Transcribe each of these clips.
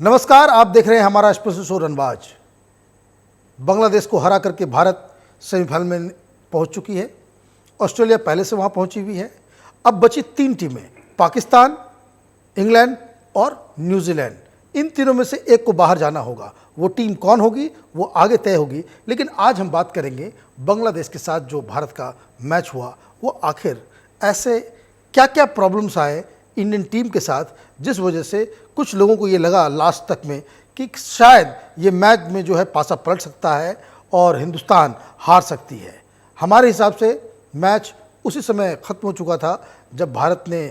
नमस्कार, आप देख रहे हैं हमारा स्पेशल शो रनबाज। बांग्लादेश को हरा करके भारत सेमीफाइनल में पहुंच चुकी है। ऑस्ट्रेलिया पहले से वहां पहुंची हुई है। अब बची 3 टीमें, पाकिस्तान, इंग्लैंड और न्यूजीलैंड। इन तीनों में से एक को बाहर जाना होगा। वो टीम कौन होगी वो आगे तय होगी। लेकिन आज हम बात करेंगे बांग्लादेश के साथ जो भारत का मैच हुआ, वो आखिर ऐसे क्या क्या प्रॉब्लम्स आए इंडियन टीम के साथ, जिस वजह से कुछ लोगों को ये लगा लास्ट तक में कि शायद ये मैच में जो है पासा पलट सकता है और हिंदुस्तान हार सकती है। हमारे हिसाब से मैच उसी समय ख़त्म हो चुका था जब भारत ने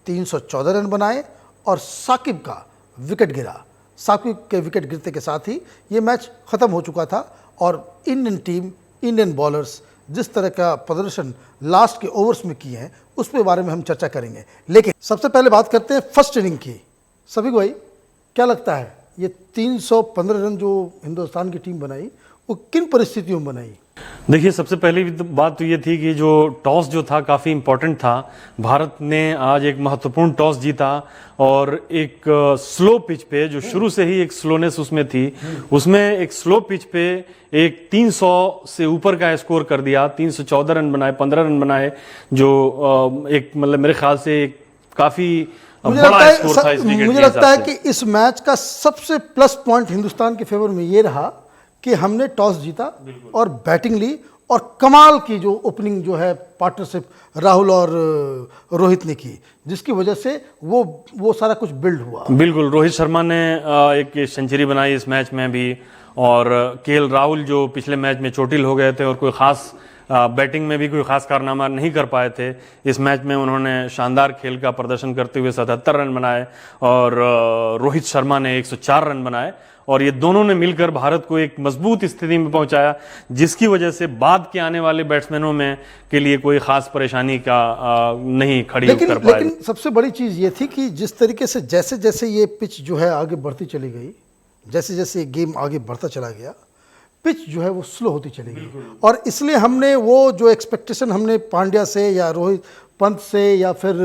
314 रन बनाए और साकिब का विकेट गिरा। साकिब के विकेट गिरते के साथ ही ये मैच ख़त्म हो चुका था और इंडियन टीम, इंडियन बॉलर्स जिस तरह का प्रदर्शन लास्ट के ओवर्स में किए हैं उस पे बारे में हम चर्चा करेंगे। लेकिन सबसे पहले बात करते हैं फर्स्ट इनिंग की। सभी भाई, क्या लगता है ये 315 रन जो हिंदुस्तान की टीम बनाई वो किन परिस्थितियों में बनाई? देखिए, सबसे पहली बात तो ये थी कि जो टॉस जो था काफ़ी इम्पोर्टेंट था। भारत ने आज एक महत्वपूर्ण टॉस जीता और एक स्लो पिच पे, जो शुरू से ही एक स्लोनेस उसमें थी, उसमें एक स्लो पिच पे एक 300 से ऊपर का स्कोर कर दिया। 314 रन बनाए, 15 रन बनाए, जो एक मतलब मेरे ख्याल से एक काफ़ी बड़ा स्कोर था इस विकेट के हिसाब से। मुझे लगता है कि इस मैच का सबसे प्लस पॉइंट हिंदुस्तान के फेवर में ये रहा कि हमने टॉस जीता और बैटिंग ली और कमाल की जो ओपनिंग जो है पार्टनरशिप राहुल और रोहित ने की, जिसकी वजह से वो सारा कुछ बिल्ड हुआ। बिल्कुल, रोहित शर्मा ने एक सेंचुरी बनाई इस मैच में भी, और केएल राहुल जो पिछले मैच में चोटिल हो गए थे और कोई ख़ास बैटिंग में भी कोई ख़ास कारनामा नहीं कर पाए थे, इस मैच में उन्होंने शानदार खेल का प्रदर्शन करते हुए 77 रन बनाए और रोहित शर्मा ने 104 रन बनाए और ये दोनों ने मिलकर भारत को एक मजबूत स्थिति में पहुंचाया, जिसकी वजह से बाद के आने वाले बैट्समैनों में के लिए कोई खास परेशानी का नहीं खड़ी कर पाए। लेकिन सबसे बड़ी चीज़ ये थी कि जिस तरीके से जैसे जैसे ये पिच जो है आगे बढ़ती चली गई, जैसे जैसे ये गेम आगे बढ़ता चला गया, पिच जो है वो स्लो होती चली गई और इसलिए हमने वो जो एक्सपेक्टेशन हमने पांड्या से या रोहित पंत से या फिर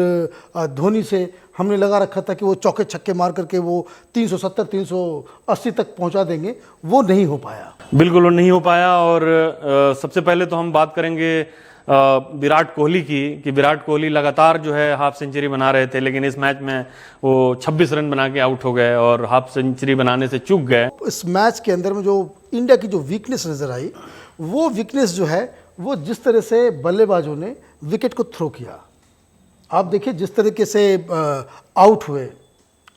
धोनी से हमने लगा रखा था कि वो चौके छक्के मार करके वो 370 380 तक पहुंचा देंगे, वो नहीं हो पाया। बिल्कुल वो नहीं हो पाया। और सबसे पहले तो हम बात करेंगे विराट कोहली की, कि विराट कोहली लगातार जो है हाफ सेंचुरी बना रहे थे, लेकिन इस मैच में वो 26 रन बना के आउट हो गए और हाफ सेंचुरी बनाने से चूक गए। इस मैच के अंदर में जो इंडिया की जो वीकनेस नज़र आई, वो वीकनेस जो है वो जिस तरह से बल्लेबाजों ने विकेट को थ्रो किया। आप देखिए जिस तरीके से आउट हुए,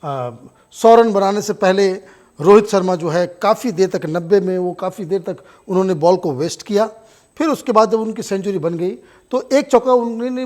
100 रन बनाने से पहले रोहित शर्मा जो है काफ़ी देर तक 90 में वो काफ़ी देर तक उन्होंने बॉल को वेस्ट किया। फिर उसके बाद जब उनकी सेंचुरी बन गई तो एक चौका उन्होंने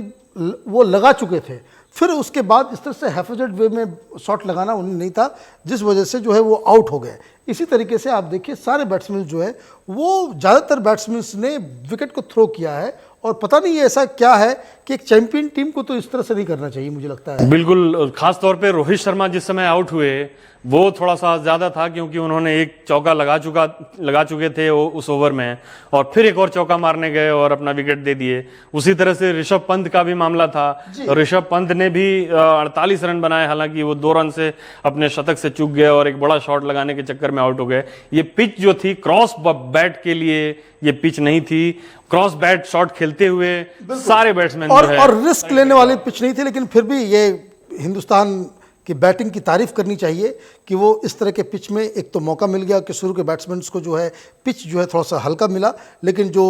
वो लगा चुके थे। फिर उसके बाद इस तरह से हैफेजेड वे में शॉट लगाना उन्हें नहीं था, जिस वजह से जो है वो आउट हो गए। इसी तरीके से आप देखिए सारे बैट्समैन जो है वो ज़्यादातर बैट्समैन ने विकेट को थ्रो किया है और पता नहीं ऐसा क्या है कि एक चैंपियन टीम को तो इस तरह से नहीं करना चाहिए, मुझे लगता है। बिल्कुल, खास तौर पे रोहित शर्मा जिस समय आउट हुए वो थोड़ा सा ज़्यादा था, क्योंकि उन्होंने एक चौका लगा चुके थे उस ओवर में और फिर एक और चौका मारने गए और अपना विकेट दे दिए। उसी तरह से ऋषभ पंत का भी मामला था। ऋषभ पंत ने भी 48 रन बनाए, हालांकि वो 2 रन से अपने शतक से चूक गए और एक बड़ा शॉट लगाने के चक्कर में आउट हो गए। ये पिच जो थी क्रॉस बैट के लिए ये पिच नहीं थी। क्रॉस बैट शॉट खेलते हुए सारे बैट्समैन और रिस्क लेने वाली पिच नहीं थी, लेकिन फिर भी ये हिंदुस्तान की बैटिंग की तारीफ करनी चाहिए कि वो इस तरह के पिच में एक तो मौका मिल गया कि शुरू के बैट्समैन को जो है पिच जो है थोड़ा सा हल्का मिला, लेकिन जो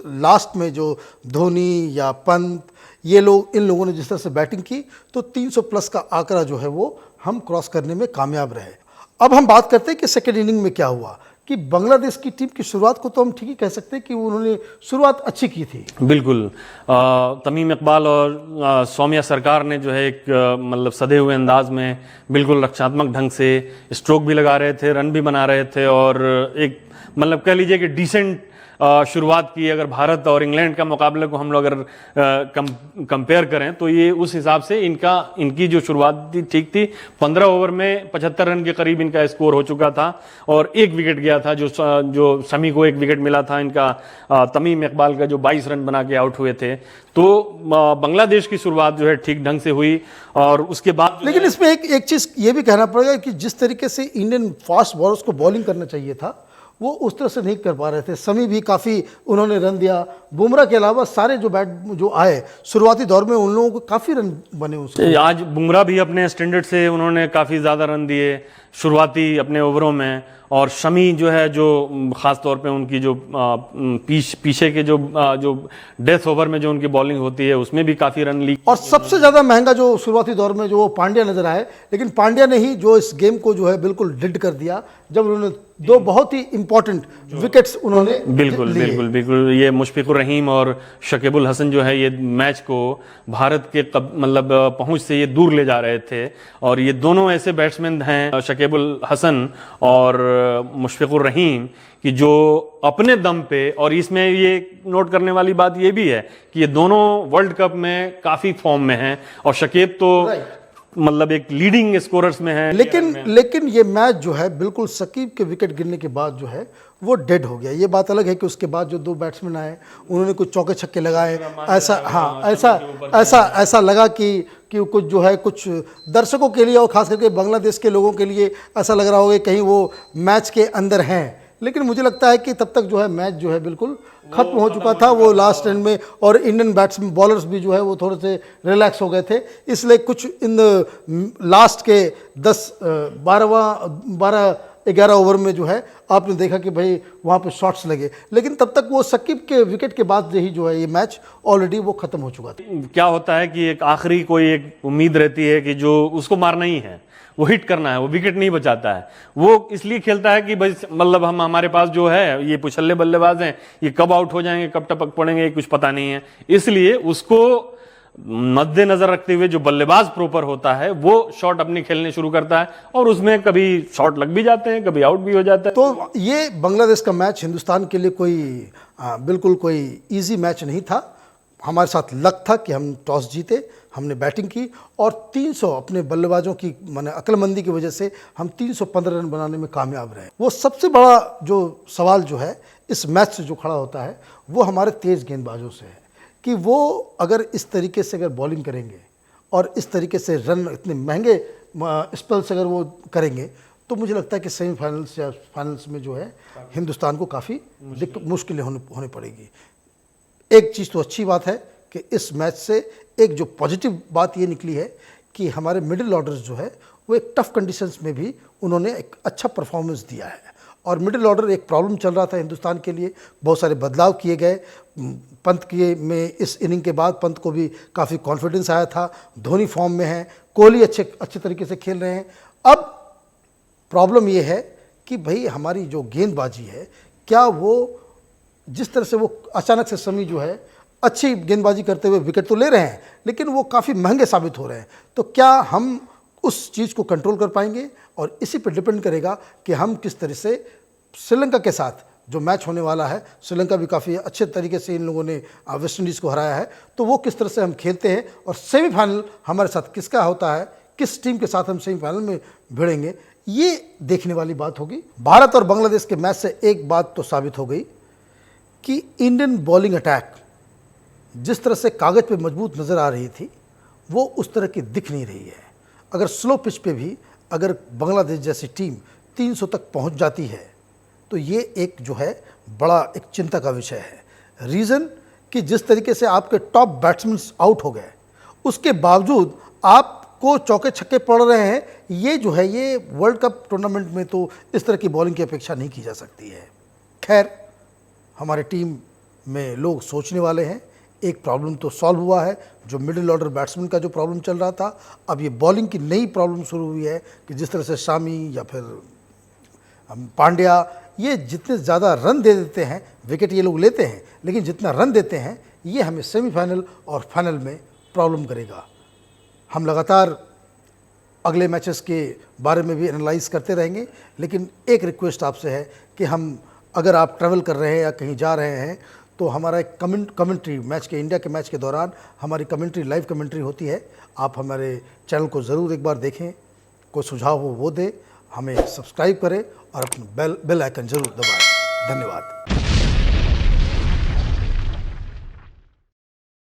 लास्ट में जो धोनी या पंत ये लोग, इन लोगों ने जिस तरह से बैटिंग की तो 300 प्लस का आंकड़ा जो है वो हम क्रॉस करने में कामयाब रहे। अब हम बात करते हैं कि सेकेंड इनिंग में क्या हुआ, कि बांग्लादेश की टीम की शुरुआत को तो हम ठीक ही कह सकते हैं कि उन्होंने शुरुआत अच्छी की थी। बिल्कुल, तमीम इकबाल और सौम्या सरकार ने जो है एक मतलब सधे हुए अंदाज में बिल्कुल रक्षात्मक ढंग से स्ट्रोक भी लगा रहे थे, रन भी बना रहे थे और एक मतलब कह लीजिए कि डिसेंट शुरुआत की। अगर भारत और इंग्लैंड का मुकाबले को हम लोग अगर कंपेयर करें तो ये उस हिसाब से इनकी जो शुरुआत थी ठीक थी। 15 ओवर में 75 रन के करीब इनका स्कोर हो चुका था और एक विकेट गया था, जो शमी को एक विकेट मिला था इनका, तमीम इकबाल का जो 22 रन बना के आउट हुए थे। तो बांग्लादेश की शुरुआत जो है ठीक ढंग से हुई और उसके बाद लेकिन इसमें एक चीज़ ये भी कहना पड़ेगा कि जिस तरीके से इंडियन फास्ट बॉलर्स को बॉलिंग करना चाहिए था वो उस तरह से नहीं कर पा रहे थे। शमी भी काफ़ी उन्होंने रन दिया, बुमराह के अलावा सारे जो आए शुरुआती दौर में उन लोगों को काफ़ी रन बने उसके। आज बुमराह भी अपने स्टैंडर्ड से उन्होंने काफ़ी ज़्यादा रन दिए शुरुआती अपने ओवरों में, और शमी जो है जो ख़ास तौर पे उनकी जो पीछे के जो डेथ ओवर में जो उनकी बॉलिंग होती है उसमें भी काफ़ी रन ली। और सबसे ज़्यादा महंगा जो शुरुआती दौर में जो वो पांड्या नजर आए, लेकिन पांड्या ने ही जो इस गेम को जो है बिल्कुल डिड कर दिया जब उन्होंने दो बहुत ही इंपॉर्टेंट विकेट्स उन्होंने बिल्कुल ये मुशफिकुर रहीम और शकीबुल हसन जो है ये मैच को भारत के मतलब पहुंच से ये दूर ले जा रहे थे। और ये दोनों ऐसे बैट्समैन हैं शकीबुल हसन और मुशफिकुर रहीम कि जो अपने दम पे, और इसमें ये नोट करने वाली बात ये भी है कि ये दोनों वर्ल्ड कप में काफ़ी फॉर्म में हैं और शकीब तो मतलब एक लीडिंग स्कोरर्स में है। लेकिन ये मैच जो है बिल्कुल शकीब के विकेट गिरने के बाद जो है वो डेड हो गया। ये बात अलग है कि उसके बाद जो दो बैट्समैन आए उन्होंने कुछ चौके छक्के लगाए, ऐसा लगा कि कुछ जो है कुछ दर्शकों के लिए और खास करके बांग्लादेश के लोगों के लिए ऐसा लग रहा होगा कहीं वो मैच के अंदर हैं। लेकिन मुझे लगता है कि तब तक जो है मैच जो है बिल्कुल खत्म हो चुका था वो लास्ट एंड में, और इंडियन बैट्समैन बॉलर्स भी जो है वो थोड़े से रिलैक्स हो गए थे। इसलिए कुछ इन लास्ट के 11 ओवर में जो है आपने देखा कि भाई वहाँ पे शॉट्स लगे, लेकिन तब तक वो शकीब के विकेट के बाद ही जो है ये मैच ऑलरेडी वो खत्म हो चुका था। क्या होता है कि एक आखिरी कोई एक उम्मीद रहती है कि जो उसको मारना ही है, वो हिट करना है, वो विकेट नहीं बचाता है। वो इसलिए खेलता है कि भाई मतलब हमारे पास जो है ये पुछल्ले बल्लेबाज हैं, ये कब आउट हो जाएंगे कब टपक पड़ेंगे कुछ पता नहीं है। इसलिए उसको मद्देनजर रखते हुए जो बल्लेबाज प्रॉपर होता है वो शॉट अपने खेलने शुरू करता है और उसमें कभी शॉट लग भी जाते हैं, कभी आउट भी हो जाता है। तो ये बांग्लादेश का मैच हिंदुस्तान के लिए बिल्कुल कोई ईजी मैच नहीं था। हमारे साथ लक था कि हम टॉस जीते, हमने बैटिंग की और 300 अपने बल्लेबाजों की माने अक्लमंदी की वजह से हम 315 रन बनाने में कामयाब रहे। वो सबसे बड़ा जो सवाल जो है इस मैच से जो खड़ा होता है वो हमारे तेज़ गेंदबाजों से है कि वो अगर इस तरीके से अगर बॉलिंग करेंगे और इस तरीके से रन इतने महंगे स्पेल्स अगर वो करेंगे तो मुझे लगता है कि सेमीफाइनल्स या फाइनल्स में जो है हिंदुस्तान को काफ़ी मुश्किलें होने पड़ेगी। एक चीज़ तो अच्छी बात है कि इस मैच से एक जो पॉजिटिव बात ये निकली है कि हमारे मिडिल ऑर्डर्स जो है वो एक टफ कंडीशंस में भी उन्होंने एक अच्छा परफॉर्मेंस दिया है। और मिडिल ऑर्डर एक प्रॉब्लम चल रहा था हिंदुस्तान के लिए, बहुत सारे बदलाव किए गए। पंत में इस इनिंग के बाद पंत को भी काफ़ी कॉन्फिडेंस आया था, धोनी फॉर्म में है, कोहली अच्छे तरीके से खेल रहे हैं। अब प्रॉब्लम ये है कि भाई हमारी जो गेंदबाजी है क्या वो जिस तरह से वो अचानक से शमी जो है अच्छी गेंदबाजी करते हुए विकेट तो ले रहे हैं लेकिन वो काफ़ी महंगे साबित हो रहे हैं, तो क्या हम उस चीज़ को कंट्रोल कर पाएंगे? और इसी पर डिपेंड करेगा कि हम किस तरह से श्रीलंका के साथ जो मैच होने वाला है, श्रीलंका भी काफ़ी अच्छे तरीके से इन लोगों ने वेस्ट इंडीज़ को हराया है, तो वो किस तरह से हम खेलते हैं और सेमीफाइनल हमारे साथ किसका होता है, किस टीम के साथ हम सेमीफाइनल में भिड़ेंगे, ये देखने वाली बात होगी। भारत और बांग्लादेश के मैच से एक बात तो साबित हो गई कि इंडियन बॉलिंग अटैक जिस तरह से कागज़ पे मजबूत नज़र आ रही थी वो उस तरह की दिख नहीं रही है। अगर स्लो पिच पे भी अगर बांग्लादेश जैसी टीम 300 तक पहुंच जाती है तो ये एक जो है बड़ा एक चिंता का विषय है। रीज़न कि जिस तरीके से आपके टॉप बैट्समैन आउट हो गए उसके बावजूद आपको चौके छक्के पड़ रहे हैं, ये जो है ये वर्ल्ड कप टूर्नामेंट में तो इस तरह की बॉलिंग की अपेक्षा नहीं की जा सकती है। खैर हमारी टीम में लोग सोचने वाले हैं, एक प्रॉब्लम तो सॉल्व हुआ है जो मिडिल ऑर्डर बैट्समैन का जो प्रॉब्लम चल रहा था, अब ये बॉलिंग की नई प्रॉब्लम शुरू हुई है कि जिस तरह से शामी या फिर पांड्या ये जितने ज़्यादा रन दे देते हैं, विकेट ये लोग लेते हैं लेकिन जितना रन देते हैं ये हमें सेमीफाइनल और फाइनल में प्रॉब्लम करेगा। हम लगातार अगले मैचेस के बारे में भी एनालाइज करते रहेंगे, लेकिन एक रिक्वेस्ट आपसे है कि हम अगर आप ट्रैवल कर रहे हैं या कहीं जा रहे हैं तो हमारा एक कमेंट्री मैच के, इंडिया के मैच के दौरान हमारी कमेंट्री, लाइव कमेंट्री होती है। आप हमारे चैनल को ज़रूर एक बार देखें, कोई सुझाव हो वो दें, हमें सब्सक्राइब करें और अपना बेल आइकन ज़रूर दबाएं। धन्यवाद।